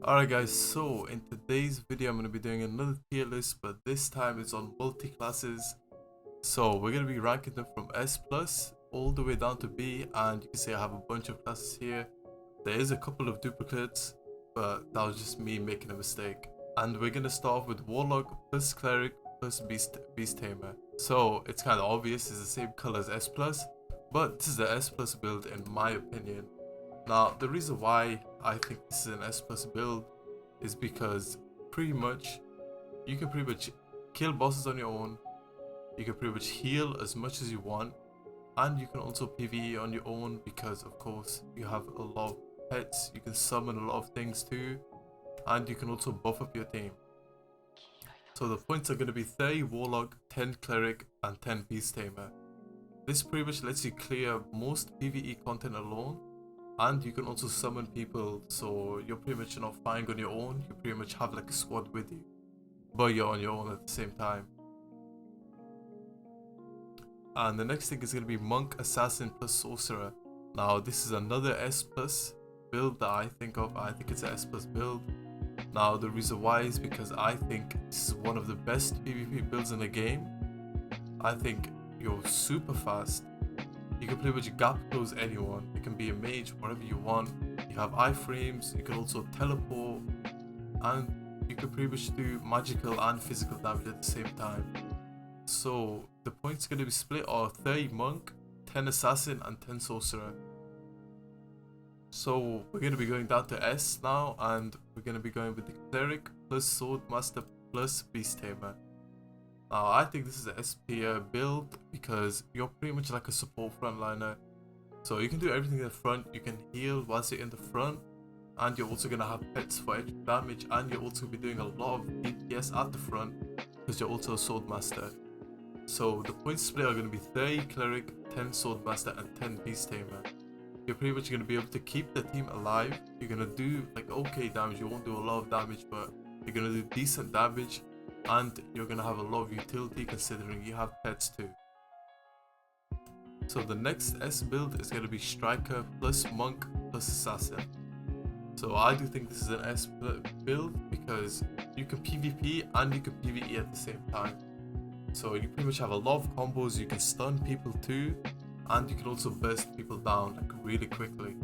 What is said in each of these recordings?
Alright guys, so in today's video I'm going to be doing another tier list, but this time it's on multi-classes. So we're going to be ranking them from S plus all the way down to B, and you can see I have a bunch of classes here. There is a couple of duplicates, but that was just me making a mistake. And we're going to start off with Warlock plus Cleric plus Beast Tamer. So it's kind of obvious, it's the same color as S plus, but this is the S plus build in my opinion. Now, the reason why I think this is an S plus build is because you can pretty much kill bosses on your own, you can pretty much heal as much as you want, and you can also PvE on your own because of course you have a lot of pets, you can summon a lot of things too, and you can also buff up your team. So the points are going to be 30 Warlock, 10 Cleric, and 10 Beast Tamer. This pretty much lets you clear most PvE content alone, and you can also summon people, so you're pretty much not fighting on your own, you pretty much have like a squad with you, but you're on your own at the same time. And the next thing is going to be Monk, Assassin plus Sorcerer. Now this is another S plus build that I think it's an S plus build. Now the reason why is because I think this is one of the best PvP builds in the game. I think you're super fast. You can pretty much gap close anyone. You can be a mage, whatever you want. You have iframes, you can also teleport, and you can pretty much do magical and physical damage at the same time. So the points going to be split are 30 Monk, 10 Assassin, and 10 Sorcerer. So we're going to be going down to S now, and we're going to be going with the Cleric plus Swordmaster plus Beast Tamer. Now, I think this is an S tier build because you're pretty much like a support frontliner. So you can do everything in the front, you can heal whilst you're in the front, and you're also going to have pets for extra damage, and you're also going to be doing a lot of DPS at the front because you're also a Swordmaster. So the points split are going to be 30 Cleric, 10 Swordmaster, and 10 Beast Tamer. You're pretty much going to be able to keep the team alive. You're going to do like okay damage, you won't do a lot of damage, but you're going to do decent damage. And you're going to have a lot of utility considering you have pets too. So the next S build is going to be Striker plus Monk plus Assassin. So I do think this is an S build because you can PvP and you can PvE at the same time. So you pretty much have a lot of combos, you can stun people too, and you can also burst people down like really quickly.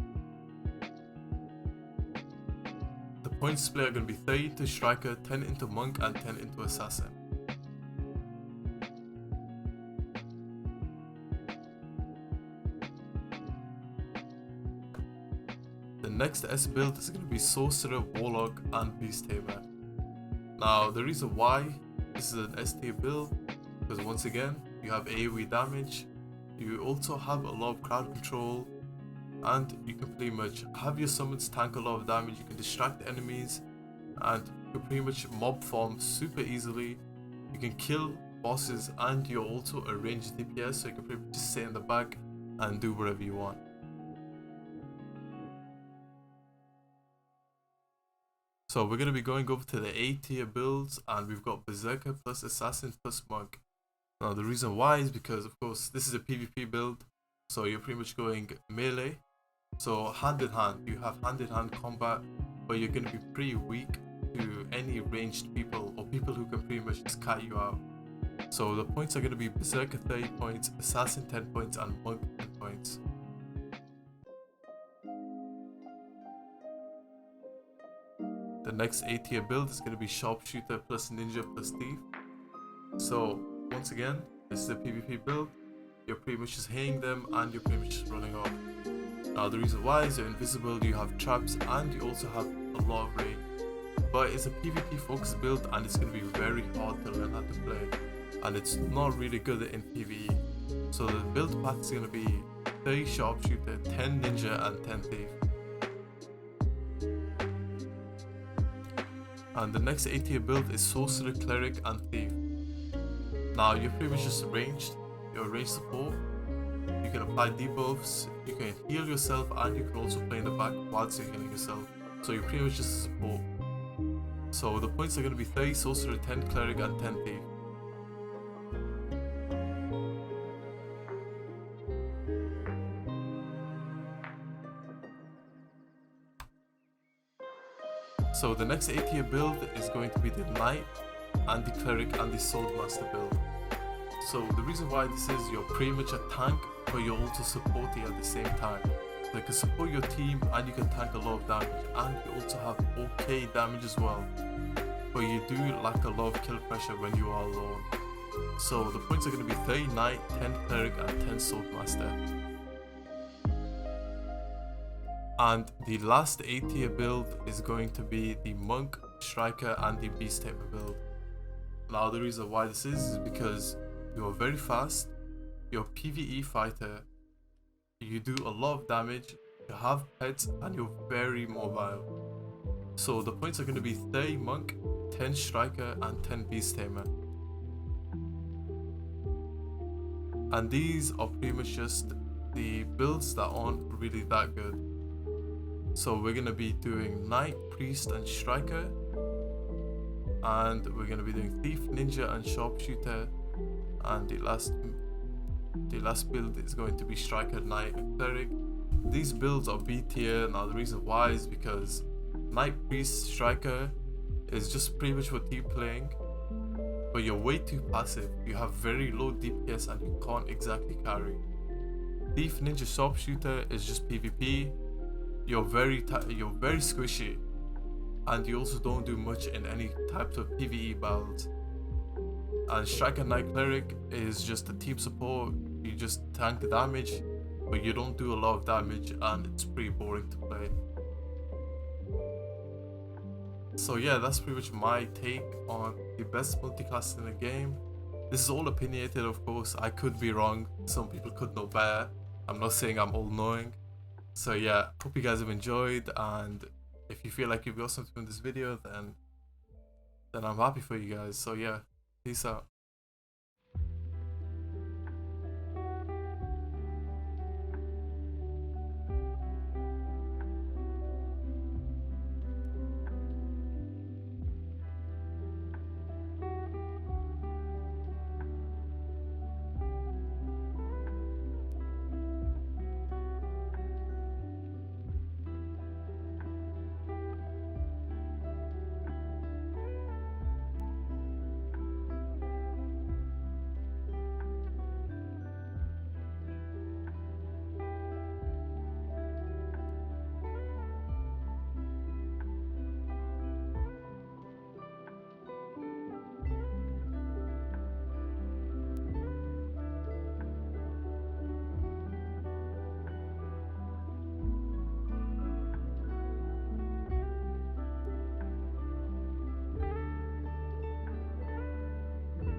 The points split are going to be 30 to Striker, 10 into Monk, and 10 into Assassin. The next S build is going to be Sorcerer, Warlock, and Beast Tamer. Now the reason why this is an S tier build, because once again you have AoE damage, you also have a lot of crowd control, and you can pretty much have your summons tank a lot of damage, you can distract enemies, and you can pretty much mob farm super easily. You can kill bosses, and you're also a ranged DPS, so you can pretty much just sit in the back and do whatever you want. So we're going to be going over to the A tier builds, and we've got Berserker plus Assassin plus Monk. Now the reason why is because of course this is a PvP build, so you're pretty much going melee. So hand in hand, you have hand in hand combat, but you're going to be pretty weak to any ranged people or people who can pretty much just cut you out. So the points are going to be Berserker 30 points, Assassin 10 points, and Monk 10 points. The next A tier build is going to be Sharpshooter plus Ninja plus Thief. So once again, this is a PvP build. You're pretty much just hitting them and you're pretty much just running off. Now the reason why is you're invisible, you have traps, and you also have a lot of range. But it's a PvP focused build and it's going to be very hard to learn how to play. And it's not really good in PvE. So the build path is going to be 30 Sharpshooter, 10 Ninja, and 10 Thief. And the next A tier build is Sorcerer, Cleric, and Thief. Now you're pretty much just ranged, you're a ranged support. You can apply debuffs, you can heal yourself, and you can also play in the back whilst you're healing yourself. So you're pretty much just a support. So the points are going to be 30 Sorcerer, 10 Cleric, and 10 Thief. So the next A tier build is going to be the Knight and the Cleric and the Swordmaster build. So the reason why this is, you're pretty much a tank, but you're also supporting at the same time. So you can support your team and you can tank a lot of damage, and you also have okay damage as well. But you do lack a lot of kill pressure when you are alone. So the points are going to be 30 Knight, 10 Cleric and 10 Swordmaster. And the last A tier build is going to be the Monk, Striker and the Beast Tamer build. Now the reason why this is because you're very fast, you're a PvE fighter, you do a lot of damage, you have pets and you're very mobile. So the points are going to be 30 Monk, 10 Striker and 10 Beast Tamer. And these are pretty much just the builds that aren't really that good. So we're going to be doing Knight, Priest and Striker. And we're going to be doing Thief, Ninja and Sharpshooter. And the last build is going to be Striker, Knight and Cleric. These builds are B tier. Now the reason why is because Knight, Priest, Striker is just pretty much what you're playing, but you're way too passive. You have very low DPS and you can't exactly carry. Thief, Ninja, Sharpshooter is just PvP. You're very squishy, and you also don't do much in any types of PvE battles. And Striker, Knight, Cleric is just a team support. You just tank the damage, but you don't do a lot of damage and it's pretty boring to play. So yeah, that's pretty much my take on the best multiclass in the game. This is all opinionated, of course. I could be wrong. Some people could know better. I'm not saying I'm all knowing. So yeah, hope you guys have enjoyed, and if you feel like you've got something from this video, then I'm happy for you guys. So yeah, peace out.